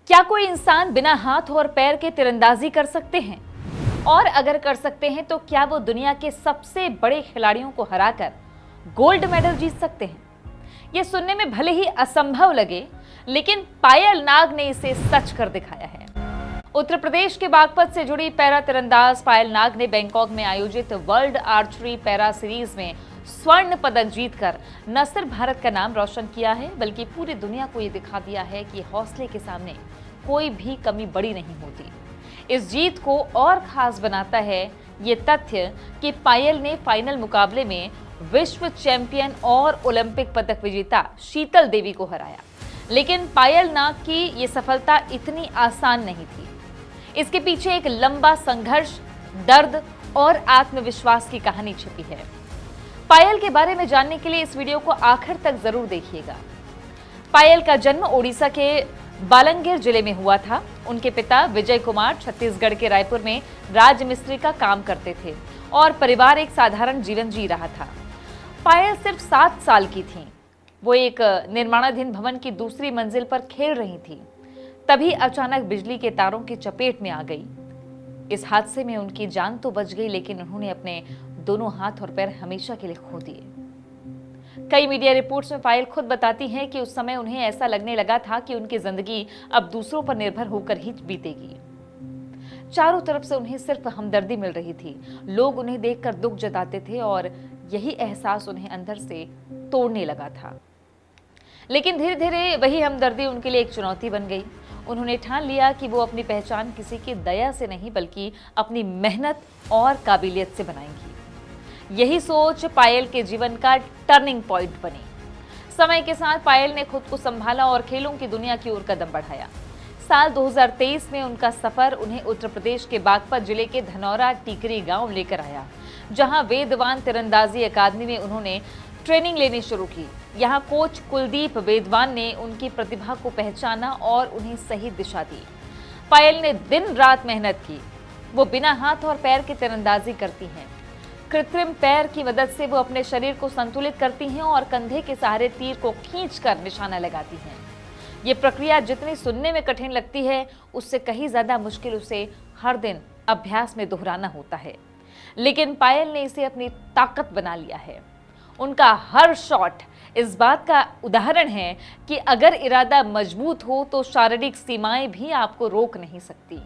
क्या कोई इंसान बिना हाथ और पैर के तीरंदाजी कर सकते हैं? और अगर कर सकते हैं तो क्या वो दुनिया के सबसे बड़े खिलाड़ियों को हराकर गोल्ड मेडल जीत सकते हैं? ये सुनने में भले ही असंभव लगे, लेकिन पायल नाग ने इसे सच कर दिखाया है। उत्तर प्रदेश के बागपत से जुड़ी पैरा तीरंदाज पायल नाग ने बैंकॉक में आयोजित वर्ल्ड आर्चरी पैरा सीरीज में स्वर्ण पदक जीतकर न सिर्फ भारत का नाम रोशन किया है, बल्कि पूरी दुनिया को ये दिखा दिया है कि हौसले के सामने कोई भी कमी बड़ी नहीं होती। इस जीत को और खास बनाता है ये तथ्य कि पायल ने फाइनल मुकाबले में विश्व चैंपियन और ओलंपिक पदक विजेता शीतल देवी को हराया। लेकिन पायल नाग की ये सफलता इतनी आसान नहीं थी। इसके पीछे एक लंबा संघर्ष, दर्द और आत्मविश्वास की कहानी छिपी है। पायल के बारे में जानने के लिए इस वीडियो को आखिर तक जरूर देखिएगा। पायल का जन्म ओडिशा के बालंगीर जिले में हुआ था। उनके पिता विजय कुमार छत्तीसगढ़ के रायपुर में राजमिस्त्री का काम करते थे और परिवार एक साधारण जीवन जी रहा था। पायल सिर्फ 7 साल की थी। वो एक निर्माणाधीन भवन की दूसरी मंजिल पर खेल रही थी। तभी अचानक बिजली के तारों की चपेट में आ गई। इस हादसे में उनकी जान तो बच गई, लेकिन उन्होंने अपने दोनों हाथ और पैर हमेशा के लिए खो दिए। कई मीडिया रिपोर्ट्स में पायल खुद बताती हैं कि उस समय उन्हें ऐसा लगने लगा था कि उनकी जिंदगी अब दूसरों पर निर्भर होकर ही बीतेगी। चारों तरफ से उन्हें सिर्फ हमदर्दी मिल रही थी। लोग उन्हें देखकर दुख जताते थे और यही एहसास उन्हें अंदर से तोड़ने लगा था। लेकिन धीरे धीरे वही हमदर्दी उनके लिए एक चुनौती बन गई। उन्होंने ठान लिया कि वो अपनी पहचान किसी की दया से नहीं, बल्कि अपनी मेहनत और काबिलियत से बनाएंगी। यही सोच पायल के जीवन का टर्निंग पॉइंट बनी। समय के साथ पायल ने खुद को संभाला और खेलों की दुनिया की ओर कदम बढ़ाया। साल 2023 में उनका सफर उन्हें उत्तर प्रदेश के बागपत जिले के धनौरा टीकरी गांव लेकर आया, जहां वेदवान तीरंदाजी अकादमी में उन्होंने ट्रेनिंग लेनी शुरू की। यहाँ कोच कुलदीप वेदवान ने उनकी प्रतिभा को पहचाना और उन्हें सही दिशा दी। पायल ने दिन रात मेहनत की। वो बिना हाथ और पैर की तीरंदाजी करती हैं। कृत्रिम पैर की मदद से वो अपने शरीर को संतुलित करती हैं और कंधे के सहारे तीर को खींचकर निशाना लगाती हैं। ये प्रक्रिया जितनी सुनने में कठिन लगती है, उससे कहीं ज्यादा मुश्किल उसे हर दिन अभ्यास में दोहराना होता है। लेकिन पायल ने इसे अपनी ताकत बना लिया है। उनका हर शॉट इस बात का उदाहरण है कि अगर इरादा मजबूत हो तो शारीरिक सीमाएं भी आपको रोक नहीं सकती।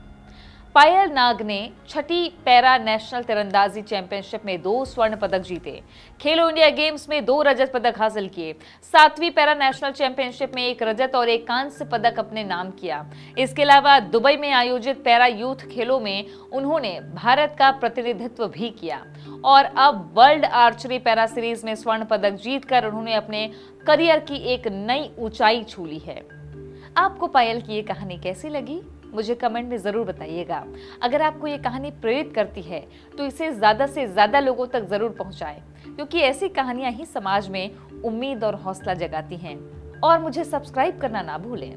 पायल नाग ने 6ठी पैरा नेशनल तीरंदाजी चैंपियनशिप में 2 स्वर्ण पदक जीते, खेलो इंडिया गेम्स में 2 रजत पदक हासिल किए, 7वीं पैरा नेशनल चैंपियनशिप में 1 रजत और 1 कांस्य पदक अपने नाम किया। इसके अलावा दुबई में आयोजित पैरा यूथ खेलों में उन्होंने भारत का प्रतिनिधित्व भी किया और अब वर्ल्ड आर्चरी पैरा सीरीज में स्वर्ण पदक जीतकर उन्होंने अपने करियर की एक नई ऊंचाई छू ली है। आपको पायल की ये कहानी कैसी लगी? मुझे कमेंट में जरूर बताइएगा। अगर आपको ये कहानी प्रेरित करती है तो इसे ज्यादा से ज्यादा लोगों तक जरूर पहुंचाएं, क्योंकि ऐसी कहानियां ही समाज में उम्मीद और हौसला जगाती हैं। और मुझे सब्सक्राइब करना ना भूलें।